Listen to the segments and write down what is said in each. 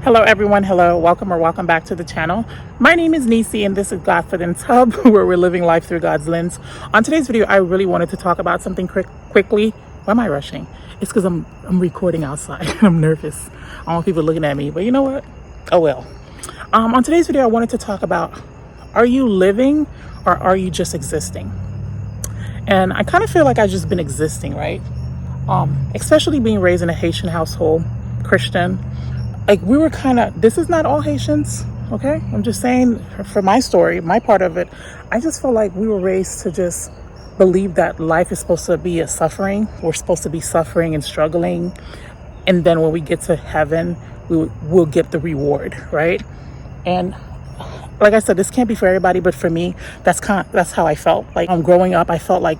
Hello everyone, hello, welcome or welcome back to the channel. My name is Nisi and this is Godfidence Hub, where we're living life through God's lens. On today's video, I really wanted to talk about something quickly. Why am I rushing? It's because I'm recording outside. I'm nervous. I don't want people looking at me, but you know what? Oh well. On today's video, I wanted to talk about, are you living or are you just existing? And I kind of feel like I've just been existing, right? Especially being raised in a Haitian household, Christian. Like we were kind of, this is not all Haitians, okay? I'm just saying for my story, my part of it, I just feel like we were raised to just believe that life is supposed to be a suffering. We're supposed to be suffering and struggling. And then when we get to heaven, we'll get the reward, right? And like I said, this can't be for everybody, but for me, that's how I felt. Like growing up, I felt like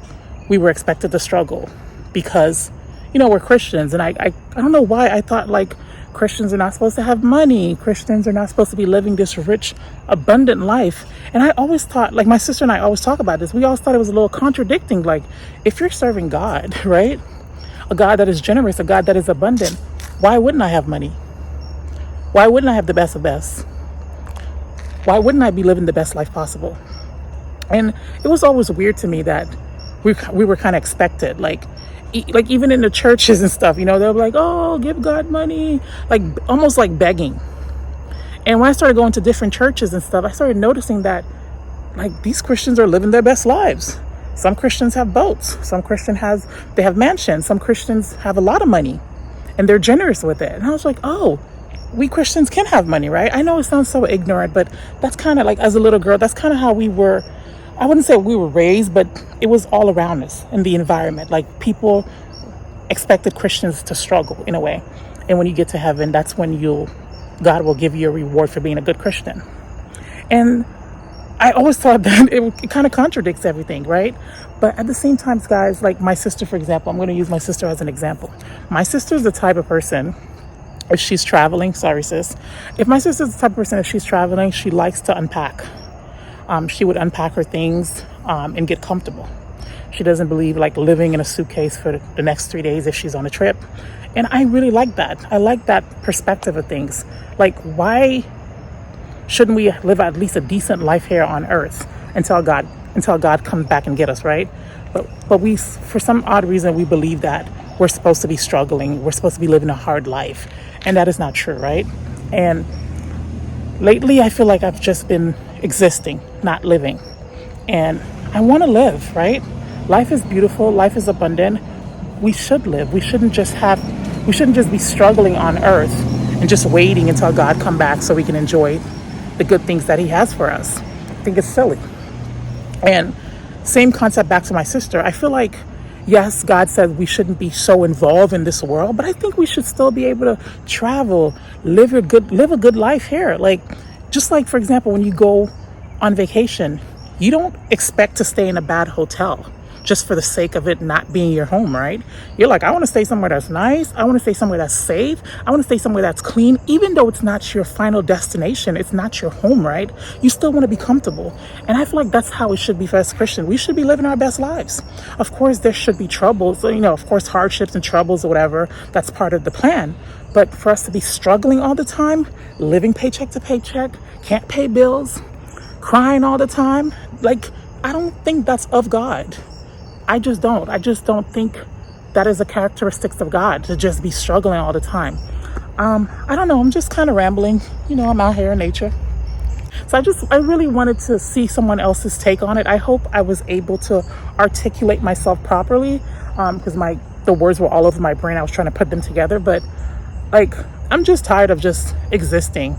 we were expected to struggle because, you know, we're Christians. And I don't know why I thought like Christians are not supposed to have money. Christians are not supposed to be living this rich, abundant life. And I always thought, like my sister and I always talk about this, we always thought it was a little contradicting. Like if you're serving God, right? A God that is generous, a God that is abundant, why wouldn't I have money? Why wouldn't I have the best of best? Why wouldn't I be living the best life possible? And it was always weird to me that we were kind of expected, like even in the churches and stuff, you know, they'll be like, oh, give God money, like almost like begging. And when I started going to different churches and stuff, I started noticing that like these Christians are living their best lives. Some Christians have boats. Some Christians they have mansions. Some Christians have a lot of money and they're generous with it. And I was like, oh, we Christians can have money, right? I know it sounds so ignorant, but that's kind of like, as a little girl, that's kind of how we were. I wouldn't say we were raised, but it was all around us in the environment. Like people expected Christians to struggle in a way. And when you get to heaven, that's when God will give you a reward for being a good Christian. And I always thought that it kind of contradicts everything, right? But at the same time, guys, like my sister, for example, I'm going to use my sister as an example. My sister is the type of person, if she's traveling, sorry sis, if my sister's the type of person, if she's traveling, she likes to unpack. She would unpack her things and get comfortable. She doesn't believe like living in a suitcase for the next 3 days if she's on a trip. And I really like that. I like that perspective of things. Like, why shouldn't we live at least a decent life here on earth until God comes back and get us, right? But we, for some odd reason, we believe that we're supposed to be struggling. We're supposed to be living a hard life. And that is not true, right? And lately, I feel like I've just been existing, not living. And I want to live, right? Life is beautiful. Life is abundant. We should live. We shouldn't just be struggling on earth and just waiting until God come back so we can enjoy the good things that he has for us. I think it's silly. And same concept back to my sister. I feel like, yes, God said we shouldn't be so involved in this world, but I think we should still be able to travel, live a good life here. Like, just like, for example, when you go on vacation, you don't expect to stay in a bad hotel just for the sake of it not being your home, right? You're like, I want to stay somewhere that's nice. I want to stay somewhere that's safe. I want to stay somewhere that's clean. Even though it's not your final destination, it's not your home, right? You still want to be comfortable. And I feel like that's how it should be for us Christians. We should be living our best lives. Of course, there should be troubles, you know, of course, hardships and troubles or whatever. That's part of the plan. But for us to be struggling all the time, living paycheck to paycheck, can't pay bills, crying all the time, like, I don't think that's of God. I just don't think that is a characteristic of God, to just be struggling all the time. I don't know. I'm just kind of rambling. You know, I'm out here in nature. So I really wanted to see someone else's take on it. I hope I was able to articulate myself properly, because the words were all over my brain. I was trying to put them together, but like, I'm just tired of just existing.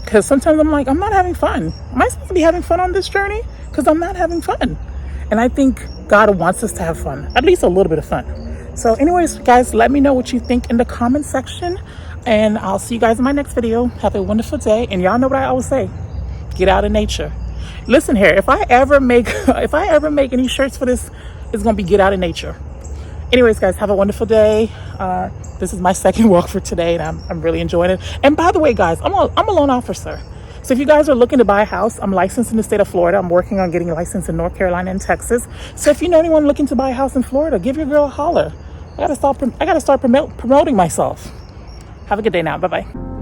Because sometimes I'm like, I'm not having fun. Am I supposed to be having fun on this journey? Because I'm not having fun. And I think God wants us to have fun, at least a little bit of fun. So anyways, guys, let me know what you think in the comment section. And I'll see you guys in my next video. Have a wonderful day. And y'all know what I always say, get out in nature. Listen here, if I ever make any shirts for this, it's going to be get out in nature. Anyways, guys, have a wonderful day. This is my second walk for today, and I'm really enjoying it. And by the way, guys, I'm a loan officer. So if you guys are looking to buy a house, I'm licensed in the state of Florida. I'm working on getting a license in North Carolina and Texas. So if you know anyone looking to buy a house in Florida, give your girl a holler. I gotta start promoting myself. Have a good day now. Bye-bye.